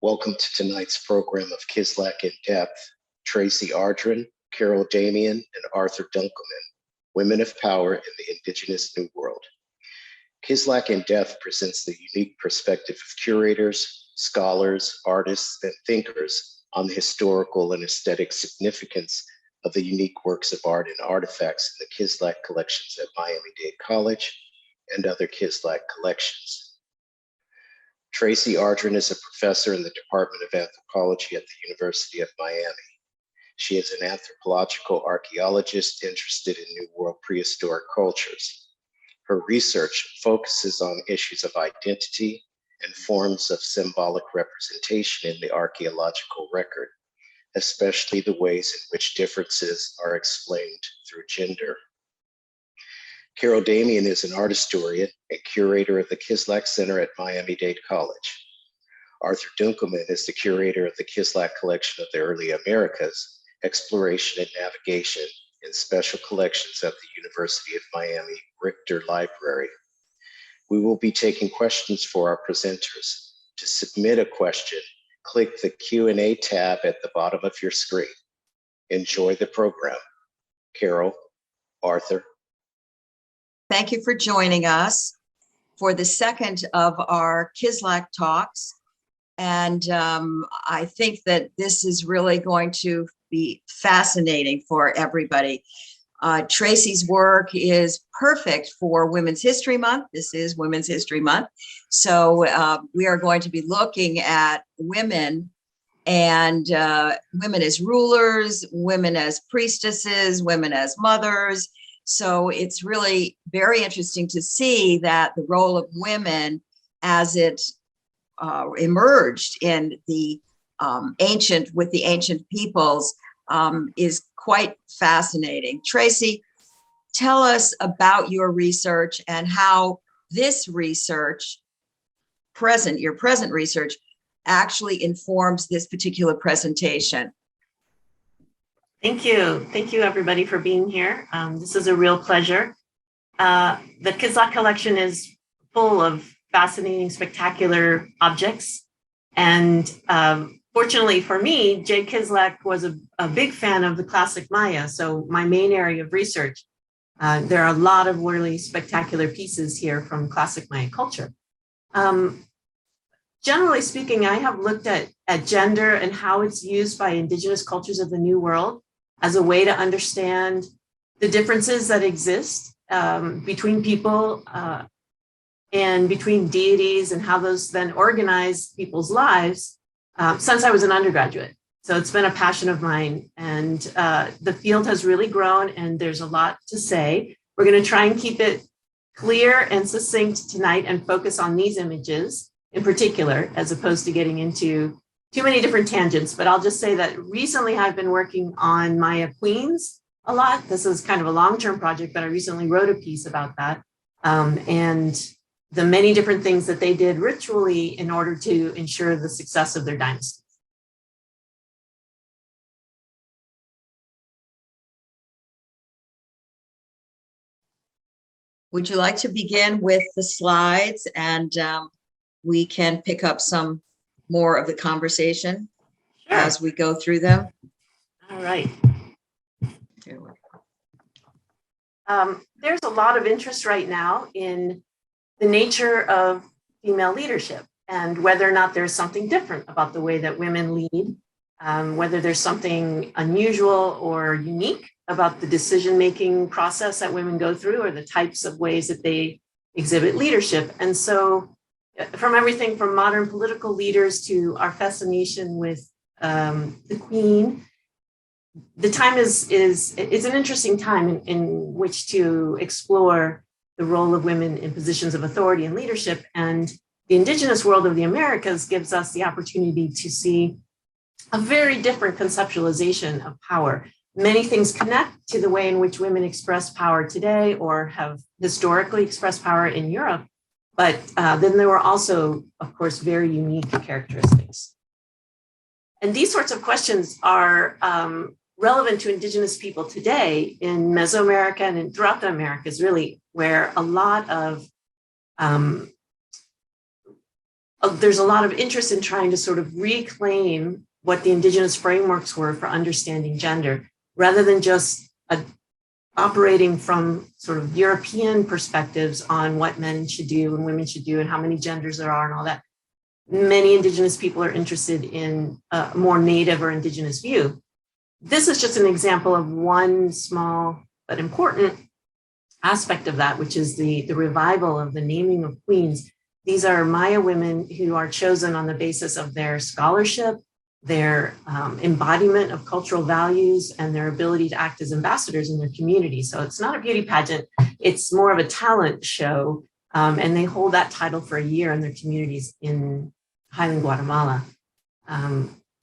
Welcome to tonight's program of Kislak in Depth. Traci Ardren, Carol Damian, and Arthur Dunkelman, Women of Power in the Indigenous New World. Kislak in Depth presents the unique perspective of curators, scholars, artists, and thinkers on the historical and aesthetic significance of the unique works of art and artifacts in the Kislak collections at Miami-Dade College and other Kislak collections. Traci Ardren is a professor in the Department of Anthropology at the University of Miami. She is an anthropological archaeologist interested in New World prehistoric cultures. Her research focuses on issues of identity and forms of symbolic representation in the archaeological record, especially the ways in which differences are explained through gender. Carol Damian is an art historian and curator of the Kislak Center at Miami-Dade College. Arthur Dunkelman is the curator of the Kislak Collection of the Early Americas, Exploration and Navigation in Special Collections at the University of Miami Richter Library. We will be taking questions for our presenters. To submit a question, click the Q&A tab at the bottom of your screen. Enjoy the program. Carol, Arthur. Thank you for joining us for the second of our Kislak talks. And I think that this is really going to be fascinating for everybody. Traci's work is perfect for Women's History Month. This is Women's History Month. So we are going to be looking at women and women as rulers, women as priestesses, women as mothers. So it's really very interesting to see that the role of women as it emerged in the ancient peoples is quite fascinating. Traci, tell us about your research and how this research, your present research, actually informs this particular presentation. Thank you. Thank you, everybody, for being here. This is a real pleasure. The Kislak collection is full of fascinating, spectacular objects. And fortunately for me, Jay Kislak was a big fan of the classic Maya. So my main area of research, there are a lot of really spectacular pieces here from classic Maya culture. Generally speaking, I have looked at gender and how it's used by indigenous cultures of the New World as a way to understand the differences that exist between people and between deities and how those then organize people's lives since I was an undergraduate. So it's been a passion of mine, and the field has really grown and there's a lot to say. We're going to try and keep it clear and succinct tonight and focus on these images in particular, as opposed to getting into too many different tangents. But I'll just say that recently I've been working on Maya Queens a lot. This is kind of a long-term project, but I recently wrote a piece about that. And the many different things that they did ritually in order to ensure the success of their dynasty. Would you like to begin with the slides, and we can pick up some more of the conversation as we go through them? All right. There's a lot of interest right now in the nature of female leadership and whether or not there's something different about the way that women lead, whether there's something unusual or unique about the decision-making process that women go through or the types of ways that they exhibit leadership. And so from everything from modern political leaders to our fascination with the Queen, the time is an interesting time in which to explore the role of women in positions of authority and leadership. And the indigenous world of the Americas gives us the opportunity to see a very different conceptualization of power. Many things connect to the way in which women express power today or have historically expressed power in Europe. But then there were also, of course, very unique characteristics. And these sorts of questions are relevant to indigenous people today in Mesoamerica and throughout the Americas, really, where a lot of there's a lot of interest in trying to sort of reclaim what the Indigenous frameworks were for understanding gender, rather than just operating from sort of European perspectives on what men should do and women should do and how many genders there are and all that. Many Indigenous people are interested in a more Native or Indigenous view. This is just an example of one small but important aspect of that, which is the revival of the naming of queens. These are Maya women who are chosen on the basis of their scholarship, their embodiment of cultural values, and their ability to act as ambassadors in their community. So it's not a beauty pageant, it's more of a talent show. And they hold that title for a year in their communities in Highland, Guatemala.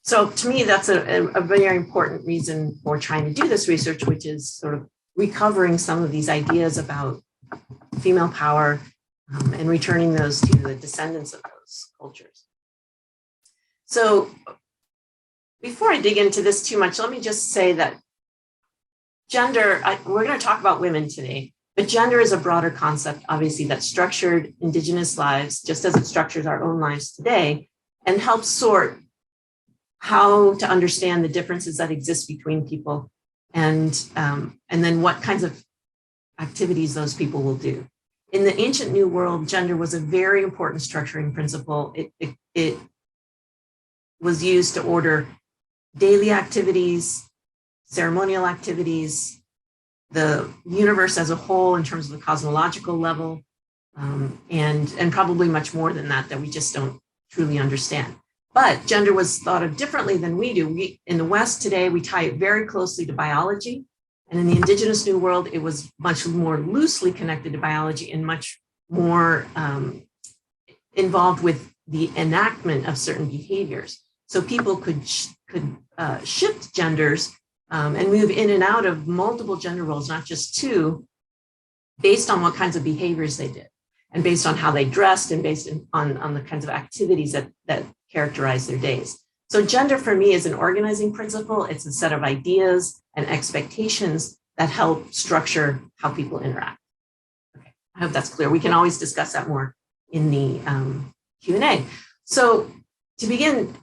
So to me, that's a very important reason for trying to do this research, which is sort of recovering some of these ideas about female power and returning those to the descendants of those cultures. So before I dig into this too much, let me just say that gender, we're going to talk about women today, but gender is a broader concept, obviously, that structured Indigenous lives, just as it structures our own lives today, and helps sort how to understand the differences that exist between people, and then what kinds of activities those people will do. In the ancient New World, gender was a very important structuring principle. It was used to order daily activities, ceremonial activities, the universe as a whole in terms of the cosmological level, and probably much more than that we just don't truly understand. But gender was thought of differently than we do. In the West today, we tie it very closely to biology. And in the Indigenous New World, it was much more loosely connected to biology and much more involved with the enactment of certain behaviors. So people could shift genders and move in and out of multiple gender roles, not just two, based on what kinds of behaviors they did, and based on how they dressed, and based on the kinds of activities that characterize their days. So gender for me is an organizing principle. It's a set of ideas and expectations that help structure how people interact. Okay, I hope that's clear. We can always discuss that more in the Q&A. So to begin,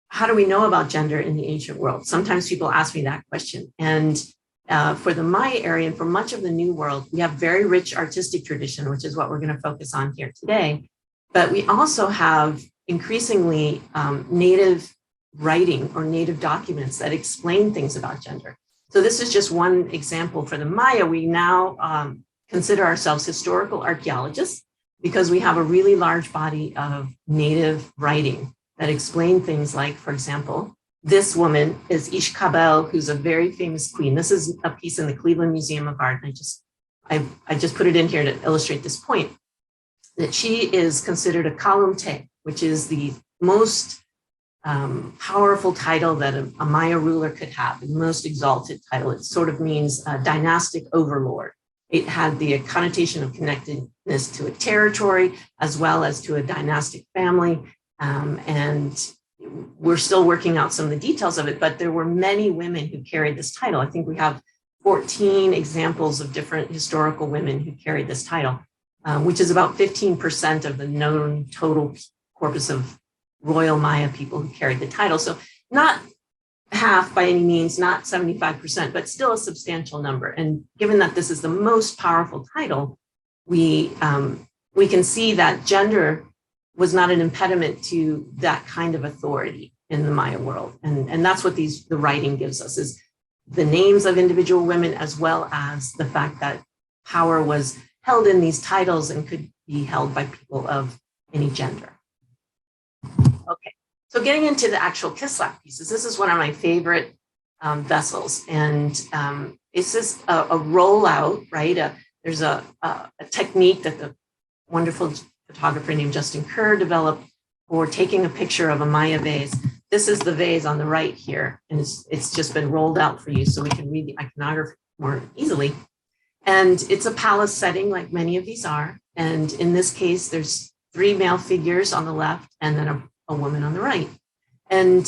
how do we know about gender in the ancient world? Sometimes people ask me that question. And for the Maya area and for much of the New World, we have very rich artistic tradition, which is what we're going to focus on here today. But we also have increasingly native writing or native documents that explain things about gender. So this is just one example. For the Maya, we now consider ourselves historical archaeologists because we have a really large body of native writing that explain things like, for example, this woman is Ishkabel, who's a very famous queen. This is a piece in the Cleveland Museum of Art. And I just put it in here to illustrate this point, that she is considered a Kalumte, which is the most powerful title that a Maya ruler could have, the most exalted title. It sort of means dynastic overlord. It had the connotation of connectedness to a territory as well as to a dynastic family. And we're still working out some of the details of it, but there were many women who carried this title. I think we have 14 examples of different historical women who carried this title, which is about 15% of the known total corpus of royal Maya people who carried the title. So not half by any means, not 75%, but still a substantial number. And given that this is the most powerful title, we can see that gender was not an impediment to that kind of authority in the Maya world. And that's what the writing gives us, is the names of individual women, as well as the fact that power was held in these titles and could be held by people of any gender. Okay, so getting into the actual Kislak pieces, this is one of my favorite vessels. And it's just a rollout, right? There's a technique that the wonderful photographer named Justin Kerr developed for taking a picture of a Maya vase. This is the vase on the right here, and it's just been rolled out for you so we can read the iconography more easily. And it's a palace setting, like many of these are. And in this case, there's 3 male figures on the left and then a woman on the right. And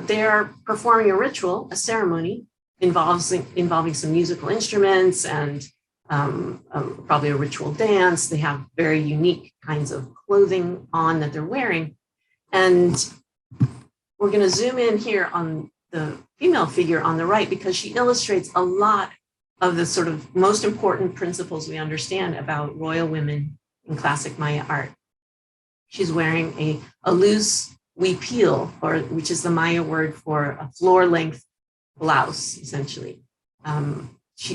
they are performing a ritual, a ceremony involving some musical instruments and probably a ritual dance. They have very unique kinds of clothing on that they're wearing. And we're going to zoom in here on the female figure on the right because she illustrates a lot of the sort of most important principles we understand about royal women in classic Maya art. She's wearing a loose huipil, which is the Maya word for a floor-length blouse, essentially,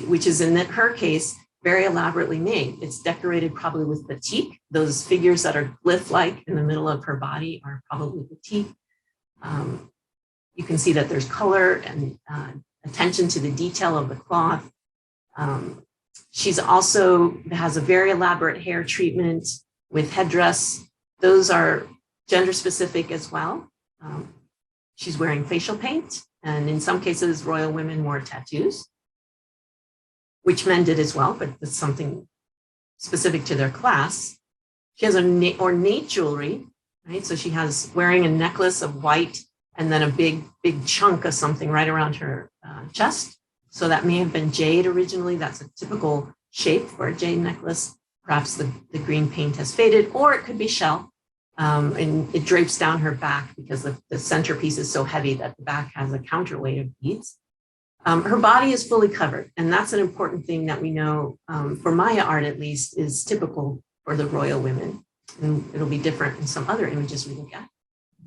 which is in her case very elaborately made. It's decorated probably with batik. Those figures that are glyph-like in the middle of her body are probably batik. You can see that there's color and attention to the detail of the cloth. She's also has a very elaborate hair treatment with headdress. Those are gender specific as well. She's wearing facial paint, and in some cases, royal women wore tattoos, which men did as well, but it's something specific to their class. She has ornate jewelry, right? So she has wearing a necklace of white and then a big chunk of something right around her chest. So that may have been jade originally. That's a typical shape for a jade necklace. Perhaps the green paint has faded, or it could be shell. And it drapes down her back because the centerpiece is so heavy that the back has a counterweight of beads. Her body is fully covered, and that's an important thing that we know for Maya art, at least, is typical for the royal women. And it'll be different in some other images we look at.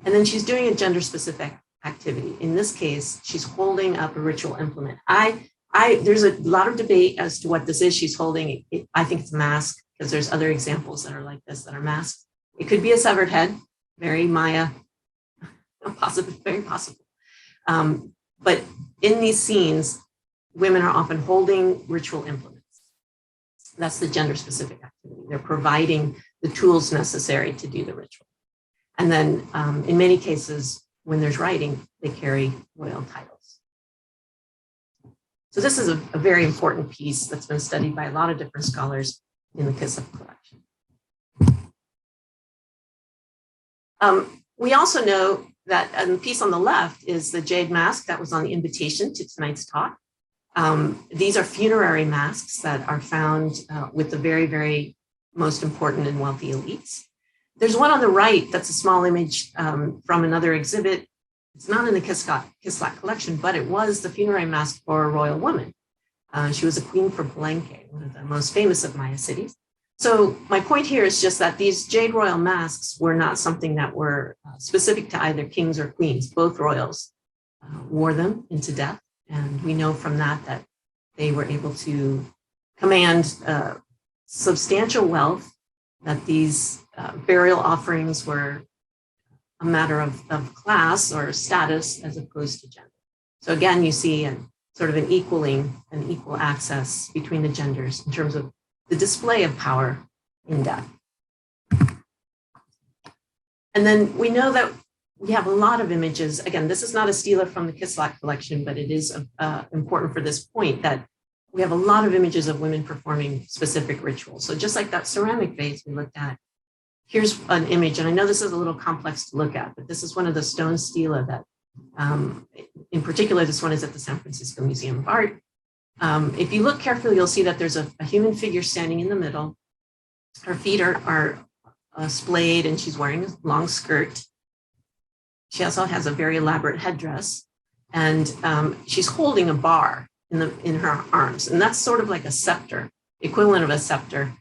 And then she's doing a gender-specific activity. In this case, she's holding up a ritual implement. There's a lot of debate as to what this is she's holding. I think it's a mask, because there's other examples that are like this that are masks. It could be a severed head, very Maya, possible, very possible. But in these scenes, women are often holding ritual implements. That's the gender-specific activity. They're providing the tools necessary to do the ritual. And then in many cases, when there's writing, they carry royal titles. So this is a very important piece that's been studied by a lot of different scholars in the Kislak collection. We also know that the piece on the left is the jade mask that was on the invitation to tonight's talk. These are funerary masks that are found with the very, very most important and wealthy elites. There's one on the right that's a small image from another exhibit. It's not in the Kislak collection, but it was the funerary mask for a royal woman. She was a queen for Palenque, one of the most famous of Maya cities. So my point here is just that these jade royal masks were not something that were specific to either kings or queens. Both royals wore them into death. And we know from that they were able to command substantial wealth, that these burial offerings were a matter of class or status as opposed to gender. So again, you see sort of an equal access between the genders in terms of the display of power in death. And then we know that we have a lot of images. Again, this is not a stealer from the Kislak collection, but it is important for this point that we have a lot of images of women performing specific rituals. So just like that ceramic vase we looked at, here's an image, and I know this is a little complex to look at, but this is one of the stone stela that, in particular, this one is at the San Francisco Museum of Art. If you look carefully, you'll see that there's a human figure standing in the middle. Her feet are splayed, and she's wearing a long skirt. She also has a very elaborate headdress, and she's holding a bar in her arms, and that's sort of like a scepter, equivalent of a scepter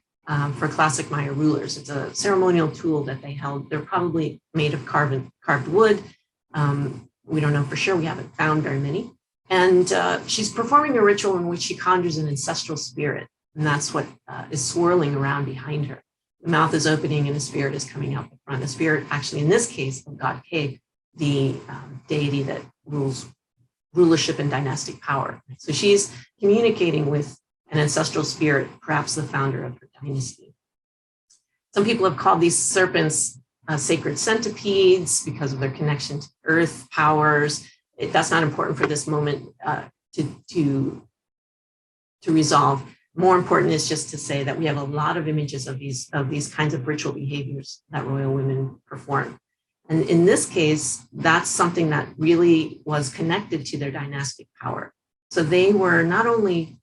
for classic Maya rulers. It's a ceremonial tool that they held. They're probably made of carved wood. We don't know for sure. We haven't found very many. And she's performing a ritual in which she conjures an ancestral spirit, and that's what is swirling around behind her. The mouth is opening and a spirit is coming out the front. A spirit, actually, in this case, of God Ke, the deity that rules rulership and dynastic power. So she's communicating with an ancestral spirit, perhaps the founder of her dynasty. Some people have called these serpents sacred centipedes because of their connection to earth powers. That's not important for this moment to resolve. More important is just to say that we have a lot of images of these kinds of ritual behaviors that royal women perform. And in this case, that's something that really was connected to their dynastic power. So they were not only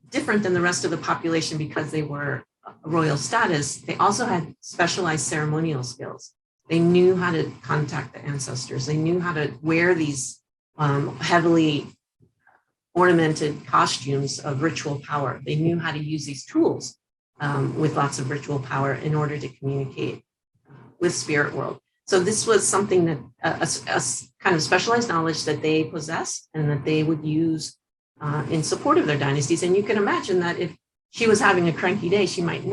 different than the rest of the population because they were royal status, they also had specialized ceremonial skills. They knew how to contact the ancestors. They knew how to wear these heavily ornamented costumes of ritual power. They knew how to use these tools with lots of ritual power in order to communicate with spirit world. So this was something that a kind of specialized knowledge that they possessed and that they would use in support of their dynasties. And you can imagine that if she was having a cranky day, she might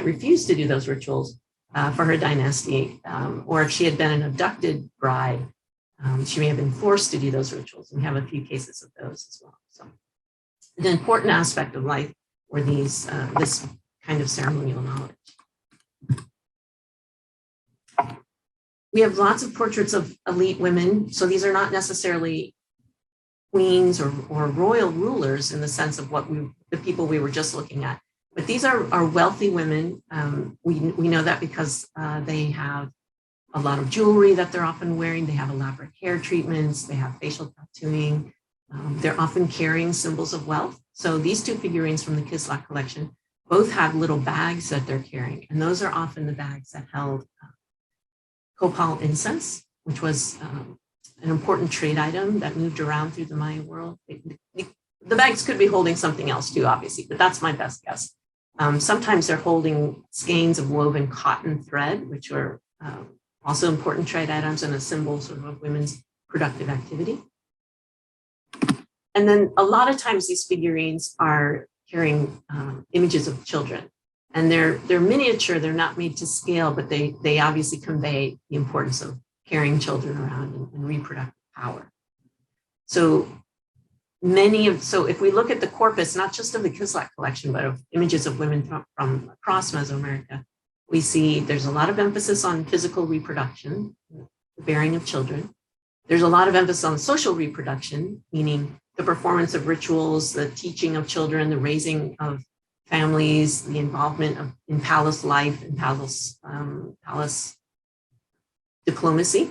refuse to do those rituals for her dynasty. Or if she had been an abducted bride, she may have been forced to do those rituals. And we have a few cases of those as well. So an important aspect of life were these, this kind of ceremonial knowledge. We have lots of portraits of elite women. So these are not necessarily queens or royal rulers in the sense of the people we were just looking at. But these are wealthy women. We know that because they have a lot of jewelry that they're often wearing. They have elaborate hair treatments. They have facial tattooing. They're often carrying symbols of wealth. So these two figurines from the Kislak collection both have little bags that they're carrying. And those are often the bags that held copal incense, which was an important trade item that moved around through the Maya world. The bags could be holding something else too, obviously, but that's my best guess. Sometimes they're holding skeins of woven cotton thread, which are also important trade items and a symbol sort of women's productive activity. And then a lot of times these figurines are carrying images of children. And they're miniature, they're not made to scale, but they obviously convey the importance of carrying children around and reproductive power. So if we look at the corpus, not just of the Kislak collection, but of images of women from across Mesoamerica, we see there's a lot of emphasis on physical reproduction, the bearing of children. There's a lot of emphasis on social reproduction, meaning the performance of rituals, the teaching of children, the raising of families, the involvement in palace life and palace diplomacy,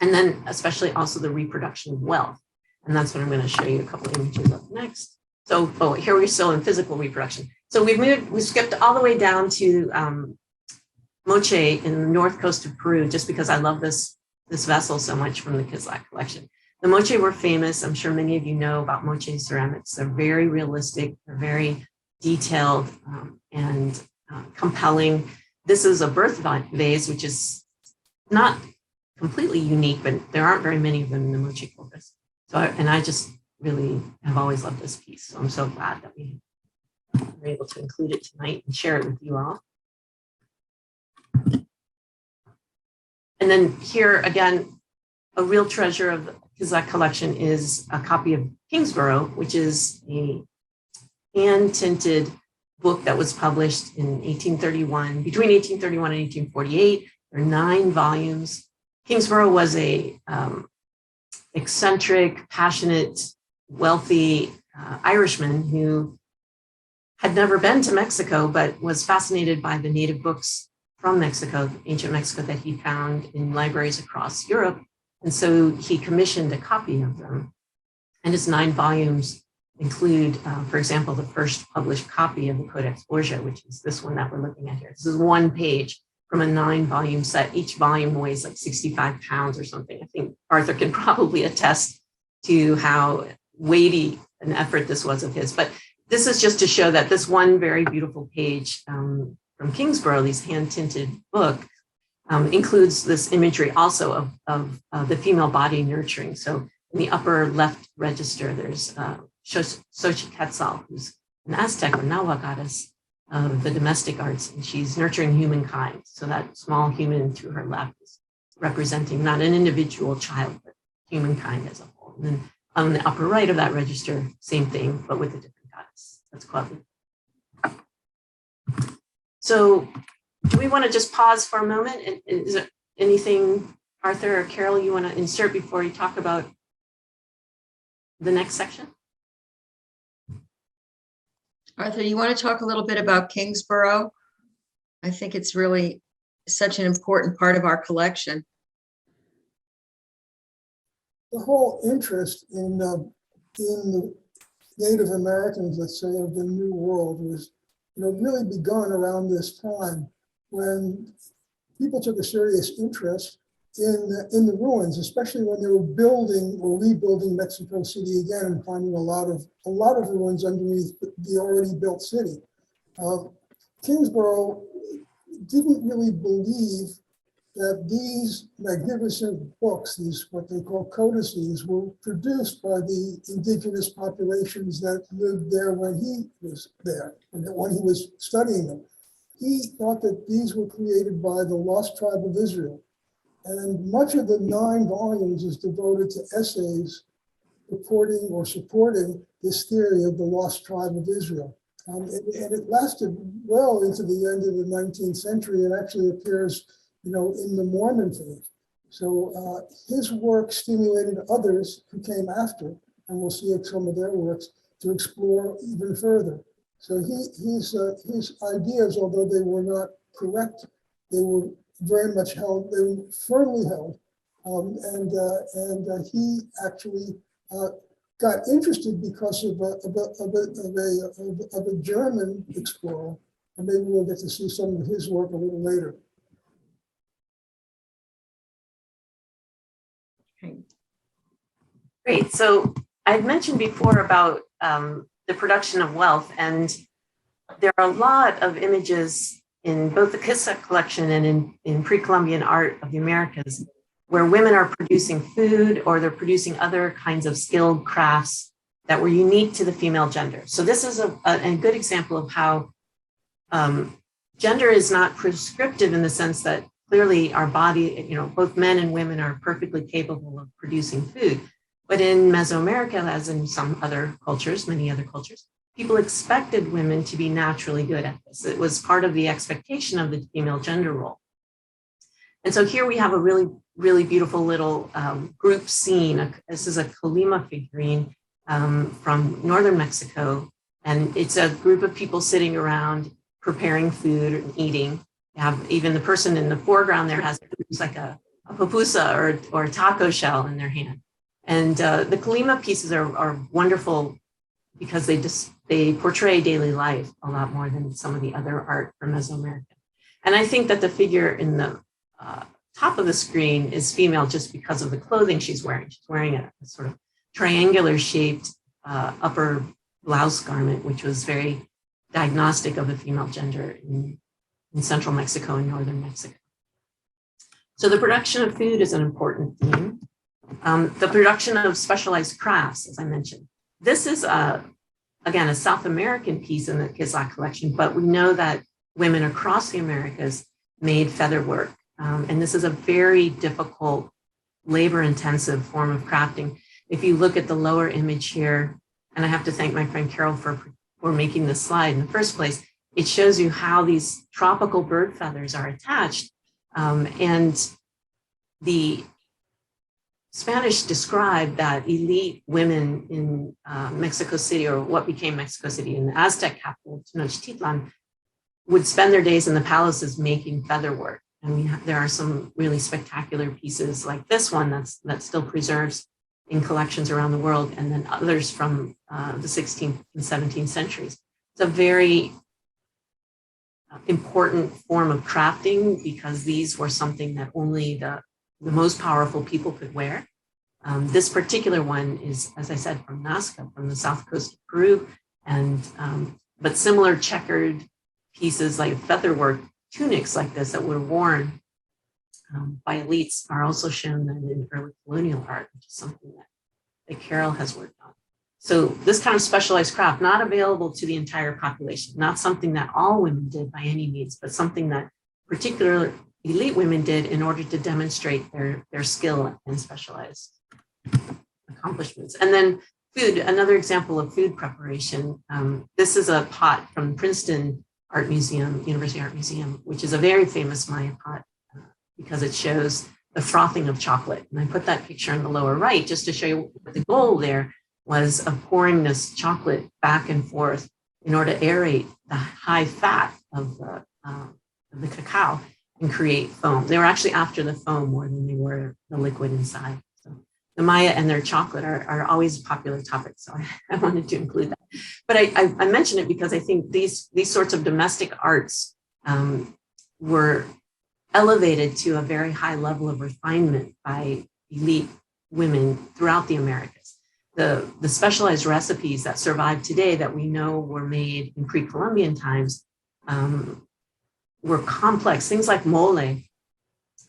and then especially also the reproduction of wealth. And that's what I'm going to show you a couple of images of next. So, here we're still in physical reproduction. So we skipped all the way down to Moche in the north coast of Peru, just because I love this vessel so much from the Kislak collection. The Moche were famous. I'm sure many of you know about Moche ceramics. They're very realistic. They're very detailed and compelling. This is a birth vase, which is not completely unique, but there aren't very many of them in the Moche corpus. So, and I just really have always loved this piece. So I'm so glad that we were able to include it tonight and share it with you all. And then here again, a real treasure of the Kislak collection is a copy of Kingsborough, which is a hand-tinted book that was published in 1831, between 1831 and 1848. There are 9 volumes. Kingsborough was a eccentric, passionate, wealthy Irishman who had never been to Mexico, but was fascinated by the native books from Mexico, ancient Mexico, that he found in libraries across Europe. And so he commissioned a copy of them. And his 9 volumes include, for example, the first published copy of the Codex Borgia, which is this one that we're looking at here. This is 1 page from a 9-volume set. Each volume weighs like 65 pounds or something. I think Arthur can probably attest to how weighty an effort this was of his. But this is just to show that this one very beautiful page from Kingsborough, these hand-tinted book, includes this imagery also of the female body nurturing. So in the upper left register, there's Xochiquetzal, who's an Aztec or Nahua goddess of the domestic arts, and she's nurturing humankind. So that small human to her left is representing not an individual child, but humankind as a whole. And then on the upper right of that register, same thing, but with a different goddess. That's Quetzal. So do we want to just pause for a moment? And is there anything, Arthur or Carol, you want to insert before you talk about the next section? Arthur, you want to talk a little bit about Kingsborough? I think it's really such an important part of our collection. The whole interest in the Native Americans, let's say, of the New World was, really begun around this time when people took a serious interest in the ruins, especially when they were building or rebuilding Mexico City again and finding a lot of ruins underneath the already built city. Kingsborough didn't really believe that these magnificent books, these what they call codices, were produced by the indigenous populations that lived there when he was there, and when he was studying them. He thought that these were created by the lost tribe of Israel. And much of the 9 volumes is devoted to essays reporting or supporting this theory of the lost tribe of Israel. And it lasted well into the end of the 19th century. It actually appears, in the Mormon faith. So his work stimulated others who came after, and we'll see some of their works, to explore even further. So his ideas, although they were not correct, they were very much held, they were firmly held. And he actually got interested because of a German explorer. And maybe we'll get to see some of his work a little later. Great. So I'd mentioned before about the production of wealth, and there are a lot of images in both the Kislak collection and in pre-Columbian art of the Americas where women are producing food or they're producing other kinds of skilled crafts that were unique to the female gender. So this is a good example of how gender is not prescriptive in the sense that clearly our body, both men and women are perfectly capable of producing food. But in Mesoamerica, as in some other cultures, many other cultures, people expected women to be naturally good at this. It was part of the expectation of the female gender role. And so here we have a really, really beautiful little group scene. This is a Colima figurine from northern Mexico. And it's a group of people sitting around preparing food and eating. You have even the person in the foreground there has like a pupusa or a taco shell in their hand. And the Colima pieces are wonderful because they portray daily life a lot more than some of the other art from Mesoamerica. And I think that the figure in the top of the screen is female just because of the clothing she's wearing. She's wearing a sort of triangular shaped upper blouse garment, which was very diagnostic of the female gender in central Mexico and northern Mexico. So the production of food is an important theme. The production of specialized crafts, as I mentioned. This is, again, a South American piece in the Kislak collection, but we know that women across the Americas made feather work. And this is a very difficult, labor-intensive form of crafting. If you look at the lower image here, and I have to thank my friend Carol for making this slide in the first place, it shows you how these tropical bird feathers are attached. And the Spanish described that elite women in Mexico City, or what became Mexico City, in the Aztec capital, Tenochtitlan, would spend their days in the palaces making feather work. And there are some really spectacular pieces like this one that still preserves in collections around the world, and then others from the 16th and 17th centuries. It's a very important form of crafting because these were something that only the most powerful people could wear. This particular one is, as I said, from Nazca, from the south coast of Peru, and but similar checkered pieces like featherwork tunics like this that were worn by elites are also shown in early colonial art, which is something that Carol has worked on. So this kind of specialized craft, not available to the entire population, not something that all women did by any means, but something that particular elite women did in order to demonstrate their skill and specialized accomplishments. And then food, another example of food preparation. This is a pot from Princeton Art Museum, University Art Museum, which is a very famous Maya pot because it shows the frothing of chocolate. And I put that picture in the lower right just to show you what the goal there was of pouring this chocolate back and forth in order to aerate the high fat of the cacao and create foam. They were actually after the foam more than they were the liquid inside. So the Maya and their chocolate are always popular topics, so I wanted to include that. But I mention it because I think these sorts of domestic arts were elevated to a very high level of refinement by elite women throughout the Americas. The specialized recipes that survive today that we know were made in pre-Columbian times were complex. Things like mole,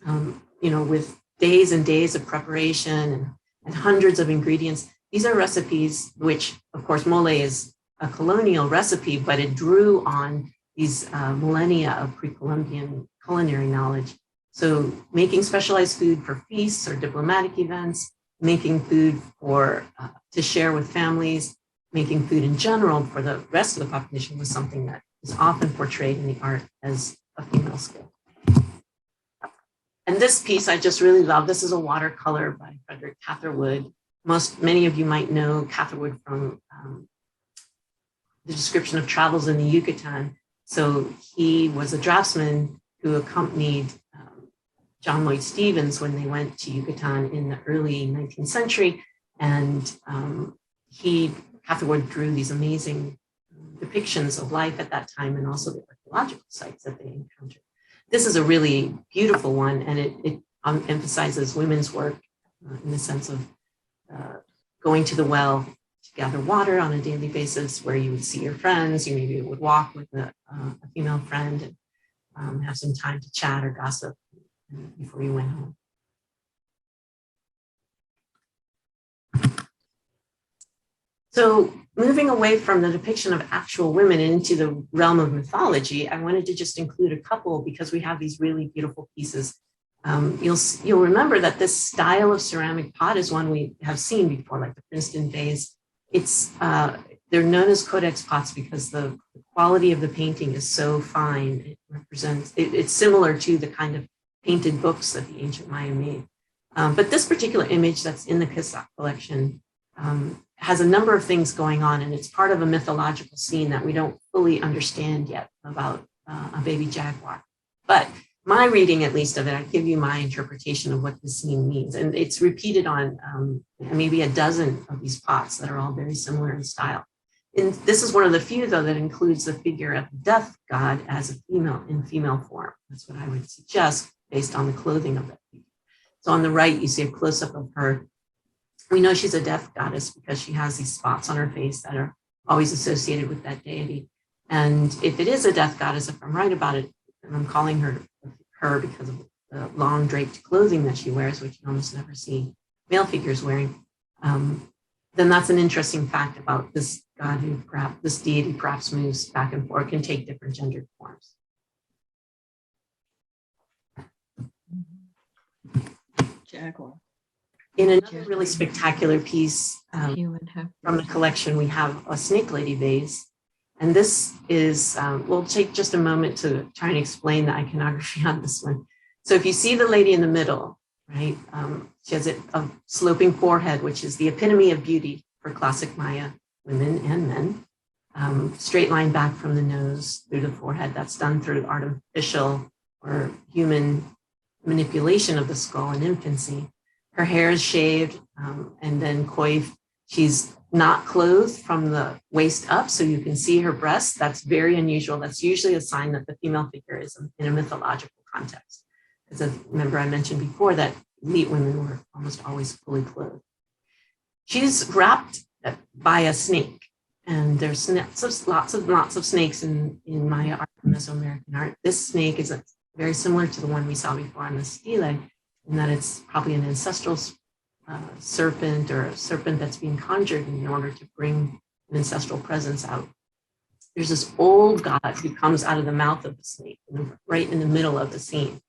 with days and days of preparation and hundreds of ingredients. These are recipes which, of course, mole is a colonial recipe, but it drew on these millennia of pre-Columbian culinary knowledge. So making specialized food for feasts or diplomatic events, making food to share with families, making food in general for the rest of the population was something that is often portrayed in the art as a female skill. And this piece I just really love. This is a watercolor by Frederick Catherwood. Many of you might know Catherwood from the description of travels in the Yucatan. So he was a draftsman who accompanied John Lloyd Stevens when they went to Yucatan in the early 19th century. And Catherwood drew these amazing depictions of life at that time and also the archaeological sites that they encountered. This is a really beautiful one, and it emphasizes women's work in the sense of going to the well to gather water on a daily basis, where you would see your friends, you maybe would walk with a female friend and have some time to chat or gossip before you went home. So moving away from the depiction of actual women into the realm of mythology, I wanted to just include a couple because we have these really beautiful pieces. You'll remember that this style of ceramic pot is one we have seen before, like the Princeton vase. They're known as codex pots because the quality of the painting is so fine. It's similar to the kind of painted books that the ancient Maya made. But this particular image that's in the Kislak collection has a number of things going on, and it's part of a mythological scene that we don't fully understand yet about a baby jaguar. But my reading, at least, of it, I give you my interpretation of what the scene means. And it's repeated on maybe a dozen of these pots that are all very similar in style. And this is one of the few, though, that includes the figure of the death god as a female, in female form. That's what I would suggest based on the clothing of that figure. So on the right, you see a close-up of her. We know she's a death goddess because she has these spots on her face that are always associated with that deity. And if it is a death goddess, if I'm right about it, and I'm calling her because of the long draped clothing that she wears, which you almost never see male figures wearing, then that's an interesting fact about this god this deity perhaps moves back and forth, can take different gendered forms. Jaguar. In another really spectacular piece from the collection, we have a snake lady vase. And this is, we'll take just a moment to try and explain the iconography on this one. So if you see the lady in the middle, right, she has a sloping forehead, which is the epitome of beauty for classic Maya women and men. Straight line back from the nose through the forehead. That's done through artificial or human manipulation of the skull in infancy. Her hair is shaved and then coiffed. She's not clothed from the waist up, so you can see her breasts. That's very unusual. That's usually a sign that the female figure is in a mythological context. Because remember, I mentioned before that elite women were almost always fully clothed. She's wrapped by a snake, and there's lots of snakes in Maya art and Mesoamerican art. This snake is very similar to the one we saw before on the stele, in that it's probably an ancestral serpent or a serpent that's being conjured in order to bring an ancestral presence out. There's this old god who comes out of the mouth of the snake, right in the middle of the scene.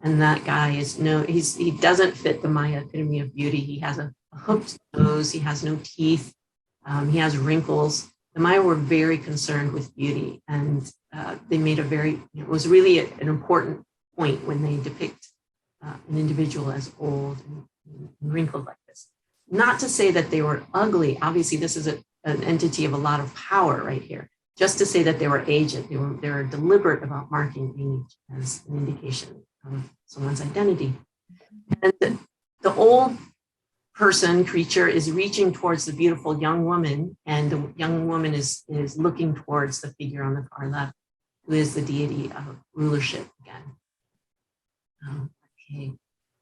And that guy he doesn't fit the Maya epitome of beauty. He has a hooked nose, he has no teeth, he has wrinkles. The Maya were very concerned with beauty, and they made it was really an important point when they depict an individual as old and wrinkled like this. Not to say that they were ugly. Obviously, this is an entity of a lot of power right here. Just to say that they were aged. They were deliberate about marking age as an indication of someone's identity. And the old creature is reaching towards the beautiful young woman, and the young woman is looking towards the figure on the far left, who is the deity of rulership again. Okay.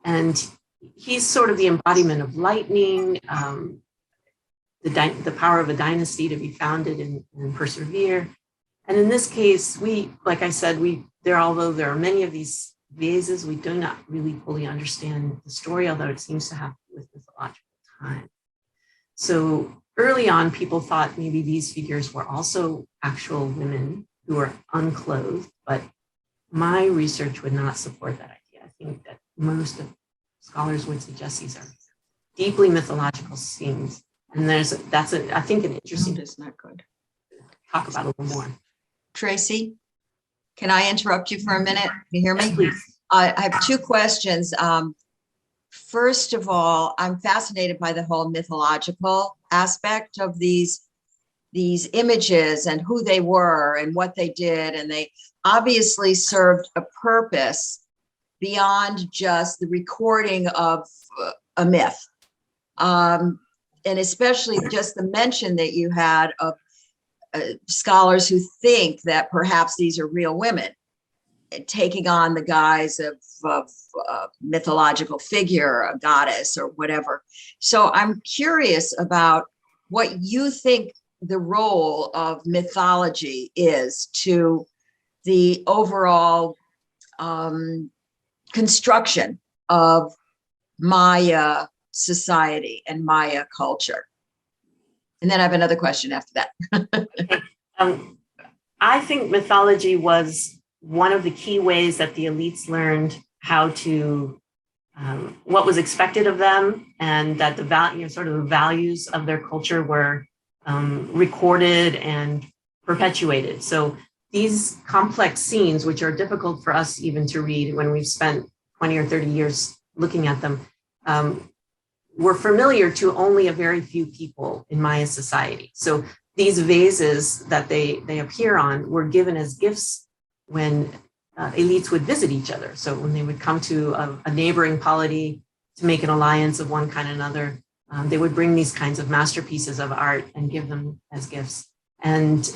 And he's sort of the embodiment of lightning, the power of a dynasty to be founded and persevere. And in this case, like I said, although there are many of these vases, we do not really fully understand the story, although it seems to have with mythological time. So early on, people thought maybe these figures were also actual women who were unclothed, but my research would not support that idea. I think that most of scholars would suggest these are deeply mythological scenes. And I think an interesting It's not good. talk about a little more. Traci, can I interrupt you for a minute? Can you hear me? Yes, please. I have two questions. First of all, I'm fascinated by the whole mythological aspect of these images and who they were and what they did. And they obviously served a purpose beyond just the recording of a myth. And especially just the mention that you had of scholars who think that perhaps these are real women taking on the guise of mythological figure, a goddess or whatever. So I'm curious about what you think the role of mythology is to the overall construction of Maya society and Maya culture. And then I have another question after that. I think mythology was one of the key ways that the elites learned how to, what was expected of them, and that the values of their culture were recorded and perpetuated. So these complex scenes, which are difficult for us even to read when we've spent 20 or 30 years looking at them, were familiar to only a very few people in Maya society. So these vases that they appear on were given as gifts when elites would visit each other. So when they would come to a neighboring polity to make an alliance of one kind or another, they would bring these kinds of masterpieces of art and give them as gifts. And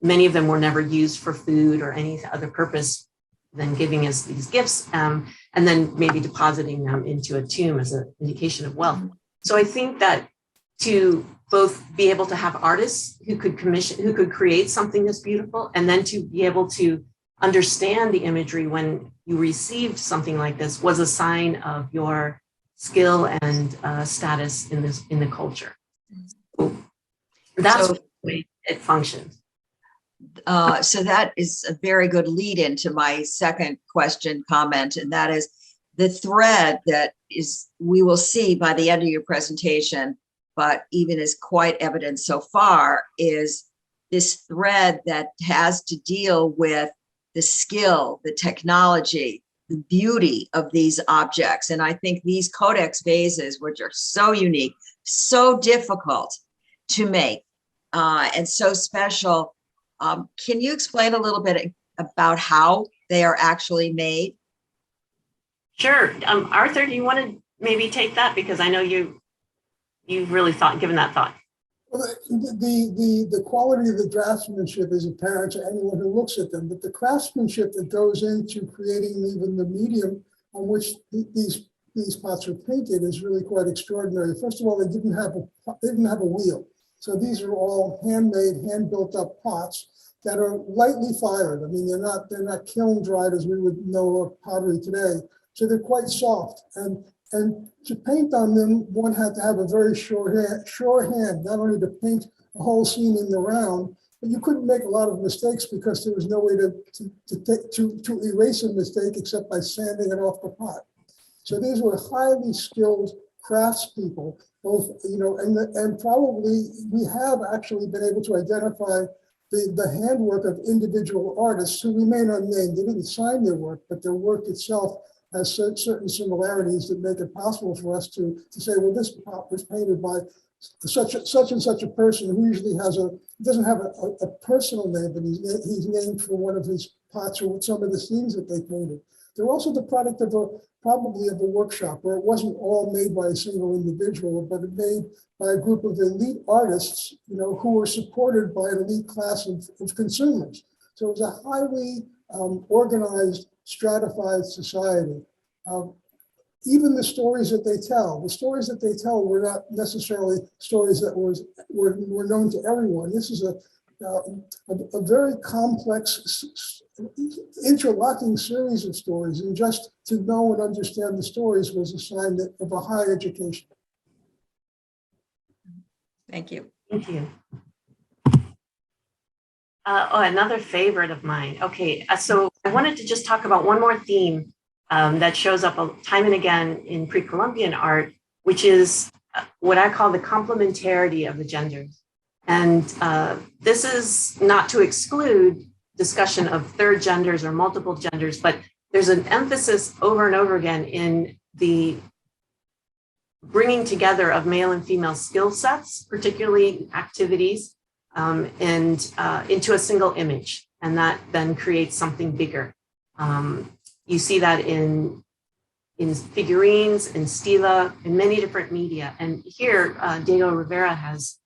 many of them were never used for food or any other purpose than giving as these gifts, and then maybe depositing them into a tomb as an indication of wealth. So I think that to both be able to have artists who could create something that's beautiful, and then to be able to understand the imagery when you received something like this was a sign of your skill and status in the culture. So that's the way it functions. So that is a very good lead into my second comment, and that is the thread that we will see by the end of your presentation, but even is quite evident so far, is this thread that has to deal with the skill, the technology, the beauty of these objects. And I think these codex vases, which are so unique, so difficult to make, and so special, can you explain a little bit about how they are actually made? Sure. Arthur, do you want to maybe take that? Because I know you've really given that thought. Well, the quality of the draftsmanship is apparent to anyone who looks at them, but the craftsmanship that goes into creating even the medium on which these pots are painted is really quite extraordinary. First of all, they didn't have a wheel. So these are all handmade, hand-built up pots that are lightly fired. I mean, they're not kiln dried as we would know of pottery today. So they're quite soft. And to paint on them, one had to have a very sure hand, not only to paint a whole scene in the round, but you couldn't make a lot of mistakes because there was no way to erase a mistake except by sanding it off the pot. So these were highly skilled craftspeople, both, and probably we have actually been able to identify the handwork of individual artists who remain unnamed. They didn't sign their work, but their work itself has certain similarities that make it possible for us to say, well, this pot was painted by such and such a person who usually doesn't have a personal name, but he's named for one of his pots or some of the scenes that they painted. They're also the product of probably of a workshop where it wasn't all made by a single individual, but it made by a group of elite artists, who were supported by an elite class of consumers. So it was a highly organized, stratified society. Even the stories that they tell were not necessarily stories that were known to everyone. This is a very complex, interlocking series of stories, and just to know and understand the stories was a sign of a high education. Thank you. Thank you. Another favorite of mine. Okay, so I wanted to just talk about one more theme that shows up time and again in pre-Columbian art, which is what I call the complementarity of the genders. And this is not to exclude discussion of third genders or multiple genders, but there's an emphasis over and over again in the bringing together of male and female skill sets, particularly activities, and into a single image. And that then creates something bigger. You see that in figurines, in stela, in many different media. And here, Diego Rivera has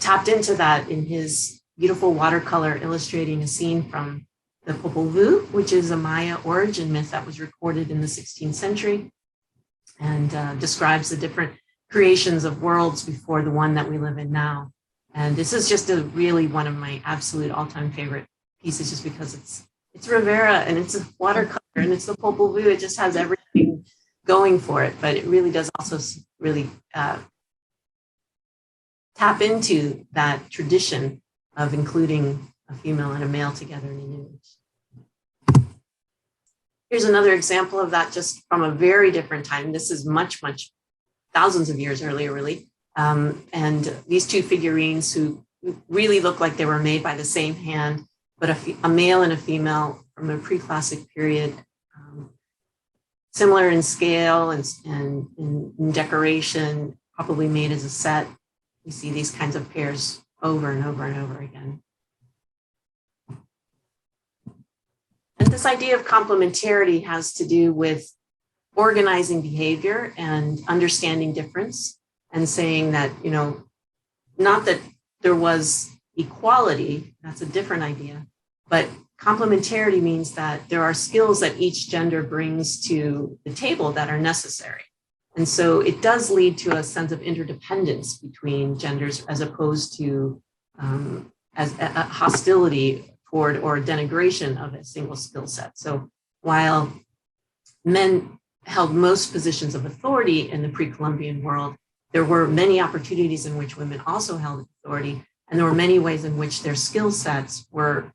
tapped into that in his beautiful watercolor illustrating a scene from the Popol Vuh, which is a Maya origin myth that was recorded in the 16th century and describes the different creations of worlds before the one that we live in now. And this is just really one of my absolute all-time favorite pieces, just because it's Rivera and it's a watercolor and it's the Popol Vuh. It just has everything going for it, but it really does also really tap into that tradition of including a female and a male together in an image. Here's another example of that, just from a very different time. This is much, much thousands of years earlier, really. And these two figurines who really look like they were made by the same hand, but a male and a female from a pre-classic period, similar in scale and in decoration, probably made as a set. You see these kinds of pairs over and over and over again. And this idea of complementarity has to do with organizing behavior and understanding difference and saying that, not that there was equality, that's a different idea, but complementarity means that there are skills that each gender brings to the table that are necessary. And so it does lead to a sense of interdependence between genders as opposed to as a hostility toward or denigration of a single skill set. So while men held most positions of authority in the pre-Columbian world, there were many opportunities in which women also held authority, and there were many ways in which their skill sets were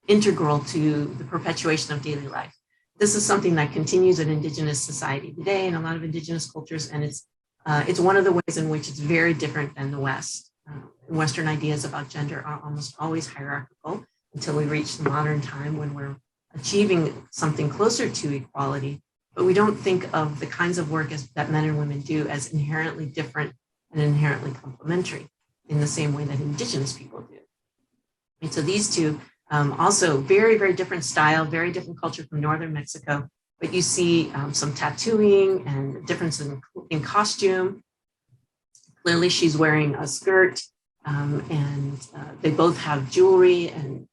integral to the perpetuation of daily life. This is something that continues in Indigenous society today in a lot of Indigenous cultures, and it's one of the ways in which it's very different than the West. Western ideas about gender are almost always hierarchical until we reach the modern time when we're achieving something closer to equality. But we don't think of the kinds of work that men and women do as inherently different and inherently complementary in the same way that Indigenous people do. And so these two also very, very different style, very different culture from Northern Mexico, but you see some tattooing and difference in costume. Clearly she's wearing a skirt and they both have jewelry and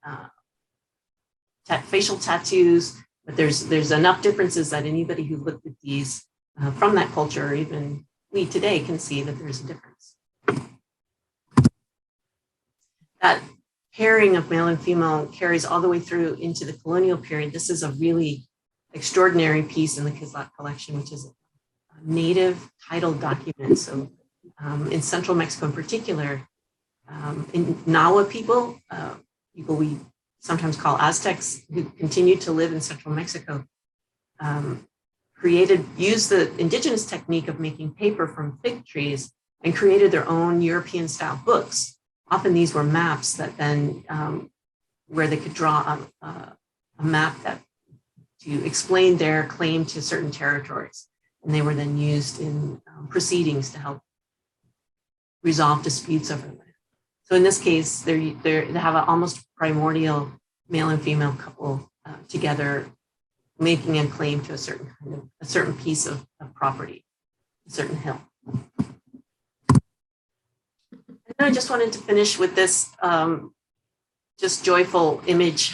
facial tattoos, but there's enough differences that anybody who looked at these from that culture, or even we today, can see that there's a difference. That pairing of male and female carries all the way through into the colonial period. This is a really extraordinary piece in the Kislak collection, which is a native title document. So in central Mexico in particular, in Nahua people, people we sometimes call Aztecs, who continued to live in central Mexico, used the indigenous technique of making paper from fig trees and created their own European style books. Often these were maps that then, where they could draw a map to explain their claim to certain territories. And they were then used in proceedings to help resolve disputes over land. So in this case, they have an almost primordial male and female couple together making a claim to a certain piece of property, a certain hill. And then I just wanted to finish with this just joyful image.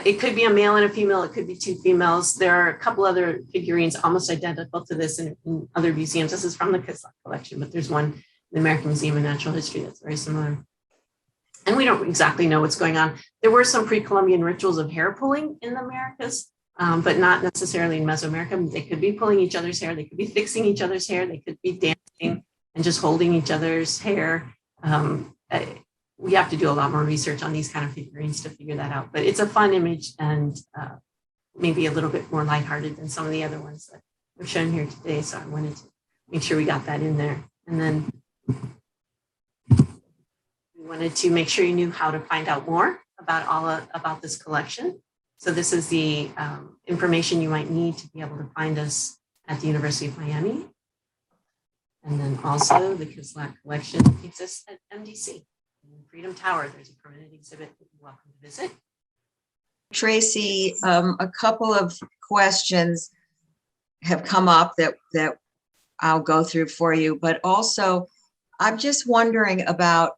It could be a male and a female, it could be two females. There are a couple other figurines almost identical to this in other museums. This is from the Kislak collection, but there's one in the American Museum of Natural History that's very similar. And we don't exactly know what's going on. There were some pre-Columbian rituals of hair pulling in the Americas, but not necessarily in Mesoamerica. They could be pulling each other's hair, they could be fixing each other's hair, they could be dancing and just holding each other's hair. We have to do a lot more research on these kind of figurines to figure that out. But it's a fun image and maybe a little bit more lighthearted than some of the other ones that were shown here today. So I wanted to make sure we got that in there. And then we wanted to make sure you knew how to find out more about this collection. So this is the information you might need to be able to find us at the University of Miami. And then also the Kislak collection exists at MDC. In Freedom Tower, there's a permanent exhibit that you're welcome to visit. Traci, a couple of questions have come up that I'll go through for you, but also I'm just wondering about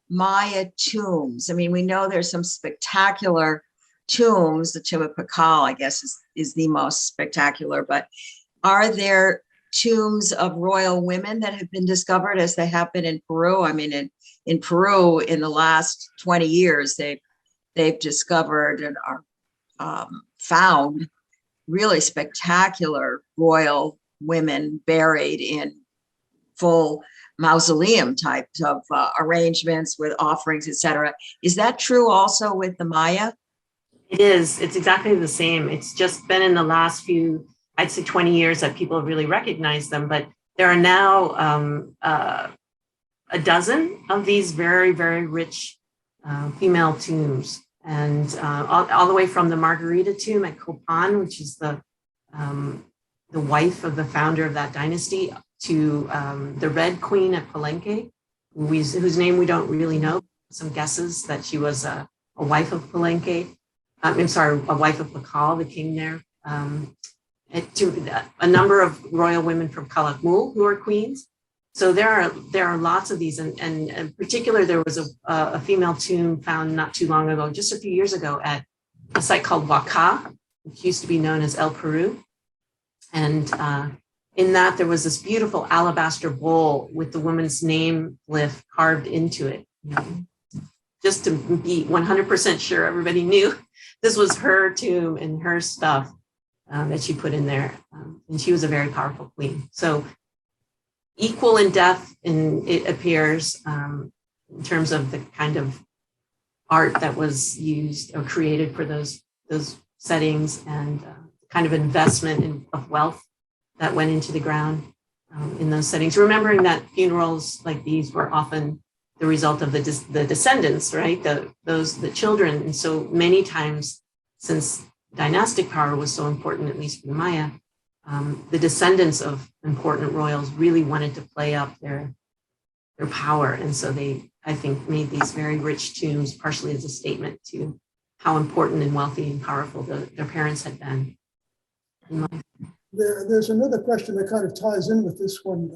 Maya tombs. I mean, we know there's some spectacular tombs. The tomb of Pacha, I guess, is the most spectacular, but are there tombs of royal women that have been discovered as they have been in Peru? I mean, in Peru, in the last 20 years, they've discovered and are found really spectacular royal women buried in full mausoleum types of arrangements with offerings, etc. Is that true also with the Maya? It is. It's exactly the same. It's just been in the last few, I'd say 20 years that people have really recognized them, but there are now a dozen of these very, very rich female tombs. And all the way from the Margarita tomb at Copan, which is the wife of the founder of that dynasty, to the Red Queen at Palenque, whose name we don't really know. Some guesses that she was a wife of Palenque. I'm sorry, a wife of Pakal, the king there. To a number of royal women from Calakmul who are queens. So there are lots of these, and in particular, there was a female tomb found not too long ago, just a few years ago, at a site called Huaca, which used to be known as El Peru. And in that, there was this beautiful alabaster bowl with the woman's name glyph carved into it. Just to be 100% sure everybody knew this was her tomb and her stuff that she put in there. And she was a very powerful queen. So equal in depth, it appears, in terms of the kind of art that was used or created for those settings, and kind of investment of wealth that went into the ground in those settings. Remembering that funerals like these were often the result of the descendants, right? The children. And so many times, since dynastic power was so important, at least for the Maya, the descendants of important royals really wanted to play up their power. And so they, I think, made these very rich tombs partially as a statement to how important and wealthy and powerful their parents had been in life. There's another question that kind of ties in with this one,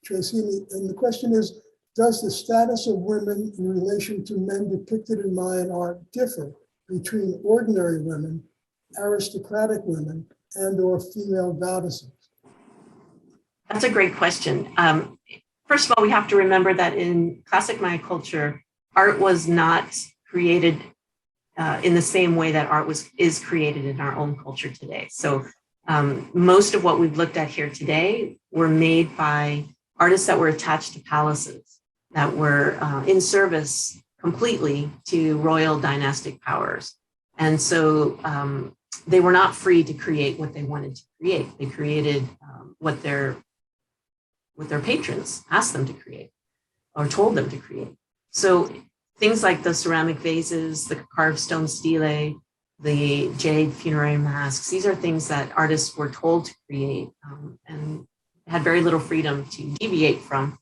Traci, and the question is, does the status of women in relation to men depicted in Mayan art differ between ordinary women, aristocratic women, and or female goddesses? That's a great question. First of all, we have to remember that in classic Maya culture, art was not created in the same way that art is created in our own culture today. So most of what we've looked at here today were made by artists that were attached to palaces, that were in service completely to royal dynastic powers. And so they were not free to create what they wanted to create. They created what their patrons asked them to create or told them to create. So things like the ceramic vases, the carved stone stele, the jade funerary masks, these are things that artists were told to create and had very little freedom to deviate from.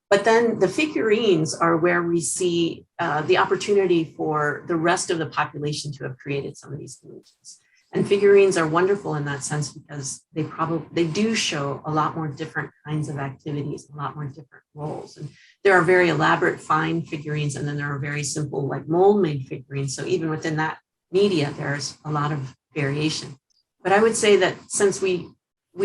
But then the figurines are where we see the opportunity for the rest of the population to have created some of these images. And figurines are wonderful in that sense because they do show a lot more different kinds of activities, a lot more different roles. And there are very elaborate fine figurines, and then there are very simple like mold made figurines. So even within that media, there's a lot of variation. But I would say that since we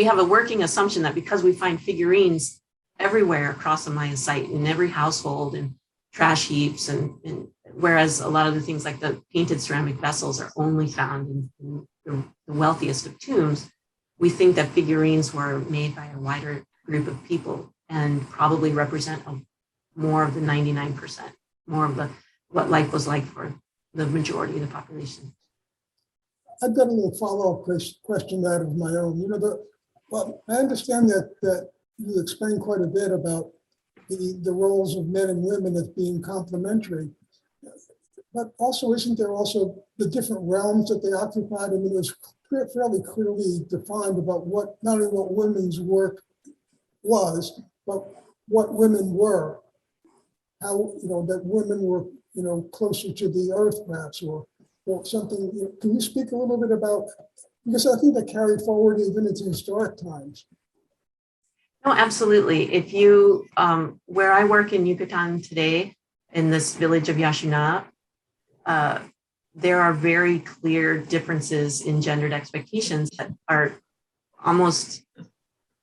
have a working assumption that because we find figurines everywhere across the Maya site, in every household, in trash heaps, and whereas a lot of the things like the painted ceramic vessels are only found in the wealthiest of tombs, we think that figurines were made by a wider group of people and probably represent more of the 99%, more of what life was like for the majority of the population. I've got a little follow-up question out of my own. Well, I understand that you explained quite a bit about the roles of men and women as being complementary. But also, isn't there also the different realms that they occupied? I mean, it was fairly clearly defined about not only what women's work was, but what women were. How, that women were, closer to the earth, perhaps, or something. Can you speak a little bit about, because I think that carried forward even into historic times. No, absolutely. If you, where I work in Yucatan today, in this village of Yaxuna, there are very clear differences in gendered expectations that are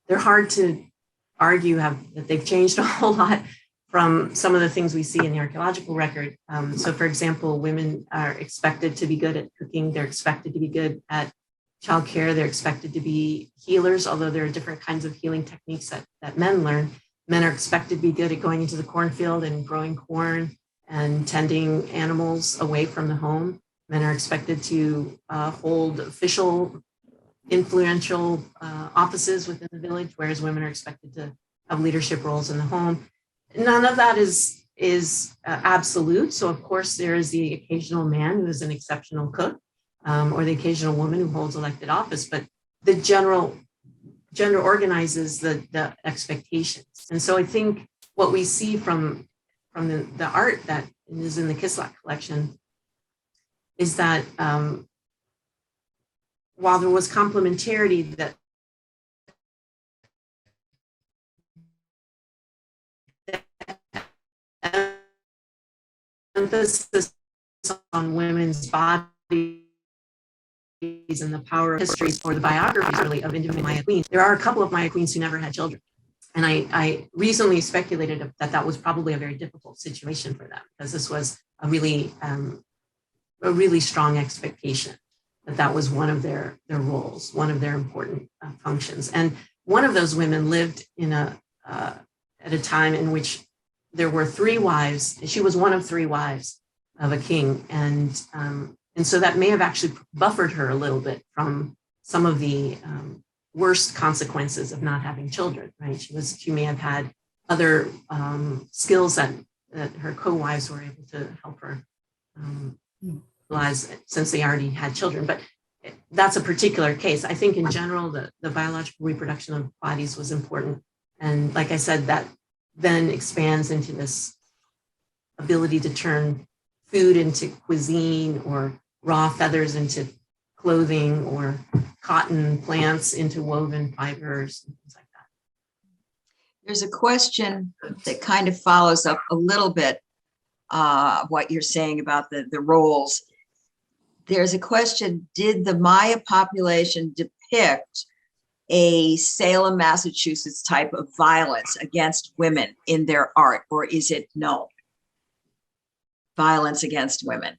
they're hard to argue that they've changed a whole lot from some of the things we see in the archaeological record. So for example, women are expected to be good at cooking. They're expected to be good at childcare. They're expected to be healers, although there are different kinds of healing techniques that men learn. Men are expected to be good at going into the cornfield and growing corn and tending animals away from the home. Men are expected to hold official, influential offices within the village, whereas women are expected to have leadership roles in the home. None of that is absolute. So of course there is the occasional man who is an exceptional cook, or the occasional woman who holds elected office, but the gender organizes the expectations. And so I think what we see from the art that is in the Kislak collection is that while there was complementarity, that emphasis on women's bodies and the power of histories or the biographies really of individual Maya queens. There are a couple of Maya queens who never had children. And I recently speculated that was probably a very difficult situation for them, because this was a really strong expectation that was one of their roles, one of their important functions. And one of those women lived at a time in which there were 3 wives. She was one of 3 wives of a king. And so that may have actually buffered her a little bit from some of the worst consequences of not having children, right? She may have had other skills that her co-wives were able to help her realize, since they already had children. But that's a particular case. I think in general, the biological reproduction of bodies was important. And like I said, that then expands into this ability to turn food into cuisine, or raw feathers into clothing, or cotton plants into woven fibers, and things like that. There's a question that kind of follows up a little bit what you're saying about the roles. There's a question: did the Maya population depict a Salem, Massachusetts type of violence against women in their art, or is it no violence against women?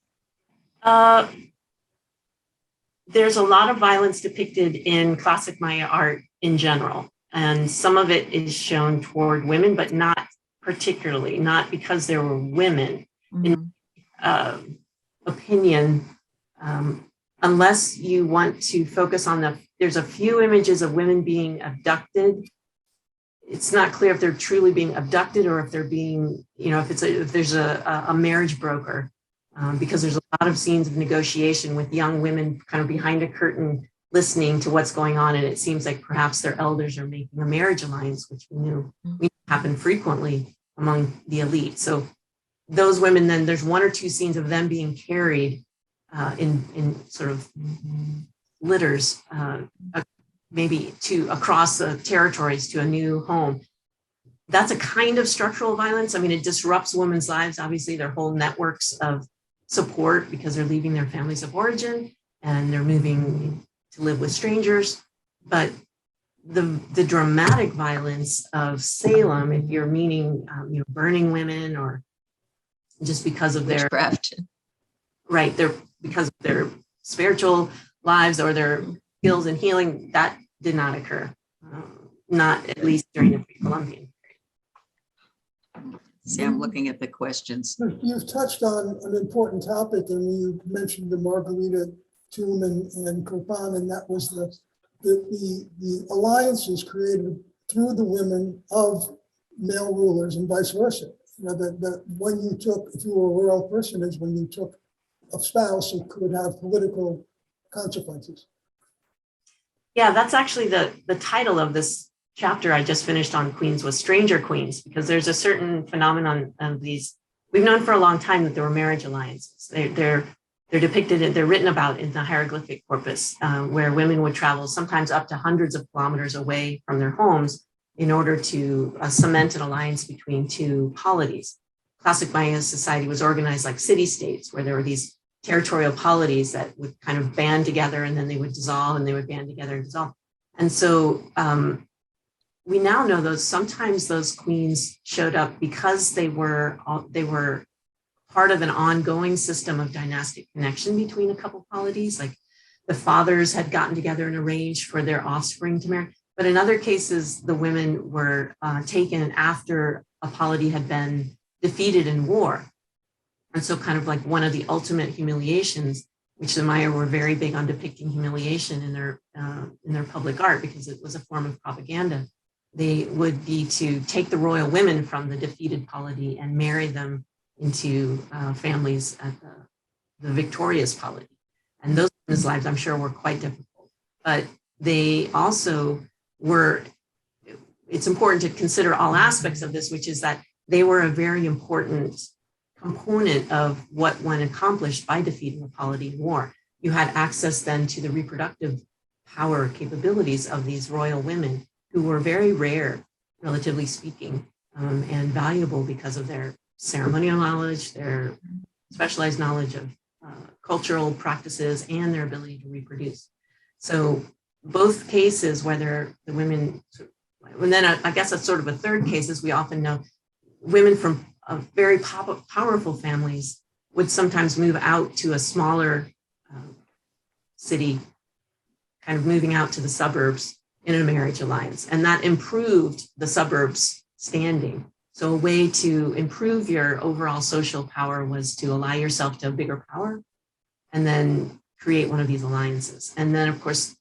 There's a lot of violence depicted in classic Maya art in general, and some of it is shown toward women, but not particularly, not because there were women. Mm-hmm. In opinion, unless you want to focus on there's a few images of women being abducted. It's not clear if they're truly being abducted or if they're being, if there's a marriage broker, because there's a lot of scenes of negotiation with young women kind of behind a curtain listening to what's going on. And it seems like perhaps their elders are making a marriage alliance, which we knew happened frequently among the elite. So those women, then there's 1 or 2 scenes of them being carried in sort of litters, maybe to across the territories to a new home. That's a kind of structural violence. I mean, it disrupts women's lives, obviously their whole networks of support, because they're leaving their families of origin and they're moving to live with strangers. But the dramatic violence of Salem, if you're meaning, burning women, or just because of their Witchcraft. right, because of their spiritual lives or their skills in healing, that did not occur, not at least during the pre-Columbian. See, I'm looking at the questions. You've touched on an important topic, and you mentioned the Margarita tomb and Copan, and that was the alliances created through the women of male rulers and vice versa. You know, that when you took, if you were a royal personage, when you took a spouse, it could have political consequences. Yeah, that's actually the title of this chapter I just finished on queens, was Stranger Queens, because there's a certain phenomenon of these. We've known for a long time that there were marriage alliances. They're depicted, they're written about in the hieroglyphic corpus, where women would travel sometimes up to hundreds of kilometers away from their homes in order to cement an alliance between two polities. Classic Maya society was organized like city-states, where there were these territorial polities that would kind of band together, and then they would dissolve, and they would band together and dissolve. And so we now know sometimes those queens showed up because they were part of an ongoing system of dynastic connection between a couple polities. Like the fathers had gotten together and arranged for their offspring to marry. But in other cases, the women were taken after a polity had been defeated in war. And so kind of like one of the ultimate humiliations, which the Maya were very big on depicting humiliation in their public art, because it was a form of propaganda. They would be to take the royal women from the defeated polity and marry them into families at the victorious polity. And those women's lives, I'm sure, were quite difficult. But they also were, it's important to consider all aspects of this, which is that they were a very important component of what one accomplished by defeating a polity in war. You had access then to the reproductive power capabilities of these royal women, who were very rare, relatively speaking, and valuable because of their ceremonial knowledge, their specialized knowledge of cultural practices, and their ability to reproduce. So both cases, whether the women, and then I guess that's sort of a third case, is we often know women from very powerful families would sometimes move out to a smaller city, kind of moving out to the suburbs in a marriage alliance. And that improved the suburbs' standing. So a way to improve your overall social power was to ally yourself to a bigger power and then create one of these alliances. And then, of course,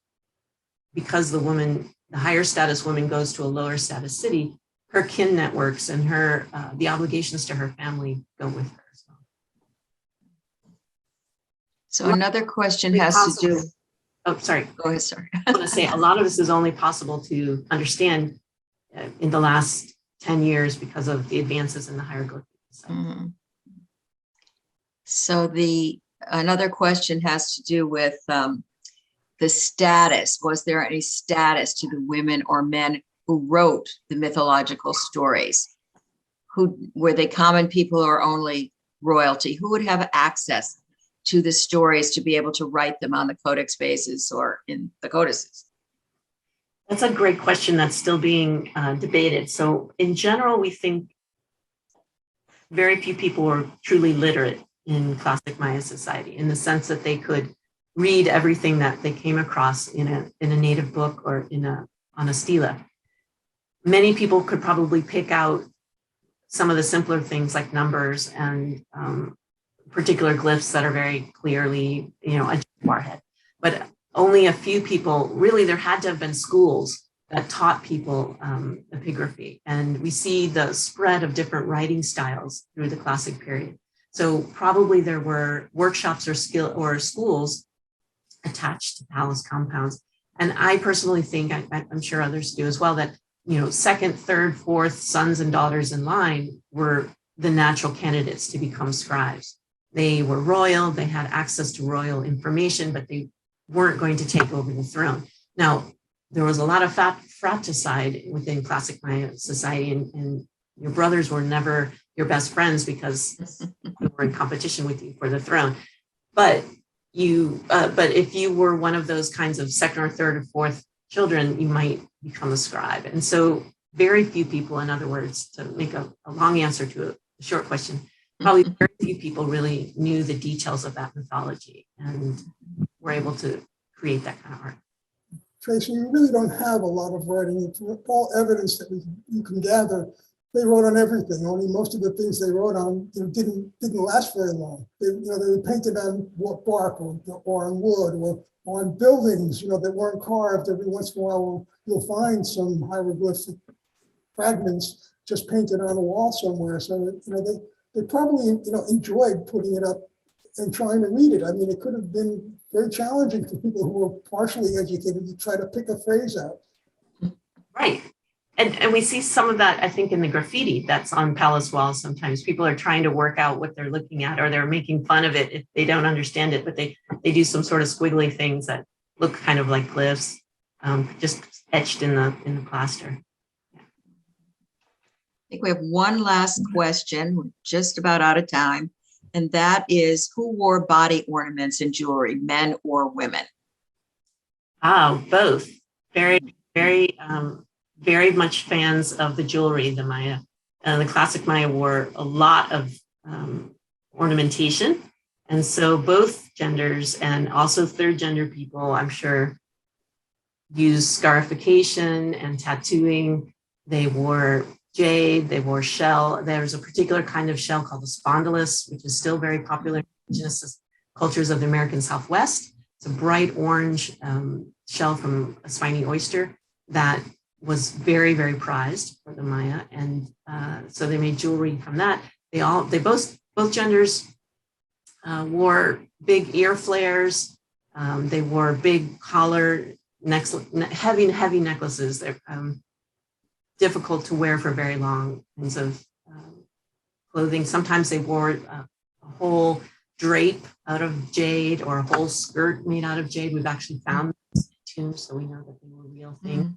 because the higher status woman goes to a lower status city, her kin networks and her the obligations to her family go with her as well. So another question has to do. Oh, sorry. Go ahead, sorry. I want to say a lot of this is only possible to understand in the last 10 years because of the advances in the hieroglyphics. Mm-hmm. So another question has to do with the status. Was there any status to the women or men who wrote the mythological stories? Were they common people or only royalty? Who would have access to the stories to be able to write them on the codex bases or in the codices? That's a great question that's still being debated. So in general, we think very few people were truly literate in classic Maya society, in the sense that they could read everything that they came across in a native book or on a stela. Many people could probably pick out some of the simpler things like numbers and particular glyphs that are very clearly, a Jaguar head. But only a few people, really, there had to have been schools that taught people epigraphy. And we see the spread of different writing styles through the classic period. So probably there were workshops or schools attached to palace compounds. And I personally think, I'm sure others do as well, that second, third, fourth sons and daughters in line were the natural candidates to become scribes. They were royal, they had access to royal information, but they weren't going to take over the throne. Now, there was a lot of fratricide within classic Maya society, and your brothers were never your best friends because they were in competition with you for the throne. But if you were one of those kinds of second or third or fourth children, you might become a scribe. And so very few people, in other words, to make a long answer to a short question, probably very few people really knew the details of that mythology and were able to create that kind of art. Tracy, you really don't have a lot of writing. It's all evidence that you can gather. They wrote on everything. Only most of the things they wrote on didn't last very long. They were painted on bark or on wood or on buildings, that weren't carved. Every once in a while, you'll find some hieroglyphic fragments just painted on a wall somewhere. So they probably enjoyed putting it up and trying to read it. I mean, it could have been very challenging for people who were partially educated to try to pick a phrase out. Right. And we see some of that, I think, in the graffiti that's on palace walls. Sometimes people are trying to work out what they're looking at, or they're making fun of it if they don't understand it, but they do some sort of squiggly things that look kind of like glyphs, just etched in the plaster. I think we have one last question. We're just about out of time. And that is, who wore body ornaments and jewelry, men or women? Both. Very, very, very much fans of the jewelry, the Maya. The classic Maya wore a lot of ornamentation. And so both genders, and also third gender people, I'm sure, use scarification and tattooing. They wore jade, they wore shell. There's a particular kind of shell called the spondylus, which is still very popular in indigenous cultures of the American Southwest. It's a bright orange shell from a spiny oyster that was very, very prized for the Maya. And so they made jewelry from that. Both genders wore big ear flares. They wore big collar, heavy necklaces. They're difficult to wear for very long kinds of clothing. Sometimes they wore a whole drape out of jade or a whole skirt made out of jade. We've actually found these tombs, so we know that they were real things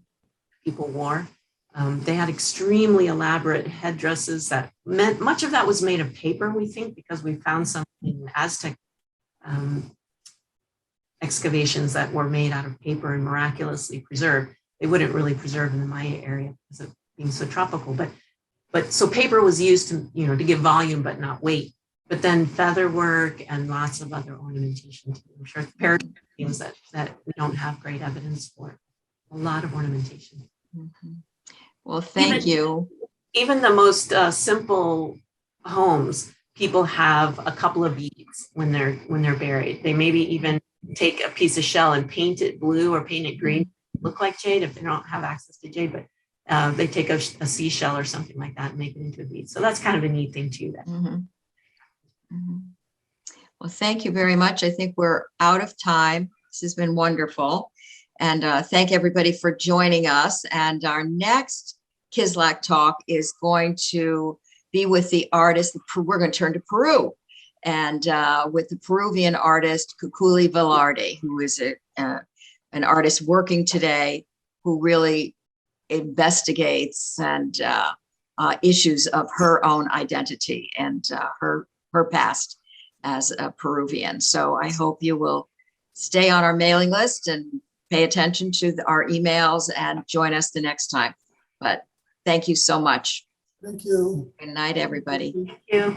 people wore. They had extremely elaborate headdresses that meant much of that was made of paper, we think, because we found some in Aztec excavations that were made out of paper and miraculously preserved. They wouldn't really preserve in the Maya area because of being so tropical, but so paper was used to, to give volume but not weight. But then feather work and lots of other ornamentation too. I'm sure things that we don't have great evidence for. A lot of ornamentation. Well, thank you. Even the most simple homes, people have a couple of beads when they're buried. They maybe even take a piece of shell and paint it blue or paint it green, look like jade if they don't have access to jade, but they take a seashell or something like that and make it into a bead. So that's kind of a neat thing too. Well, thank you very much. I think we're out of time. This has been wonderful. And thank everybody for joining us. And our next Kislak talk is going to be with the artist. We're going to turn to Peru, and with the Peruvian artist Kukuli Velarde, who is an artist working today who really investigates and issues of her own identity and her past as a Peruvian. So I hope you will stay on our mailing list and pay attention to our emails and join us the next time. But thank you so much. Thank you. Good night, everybody. Thank you.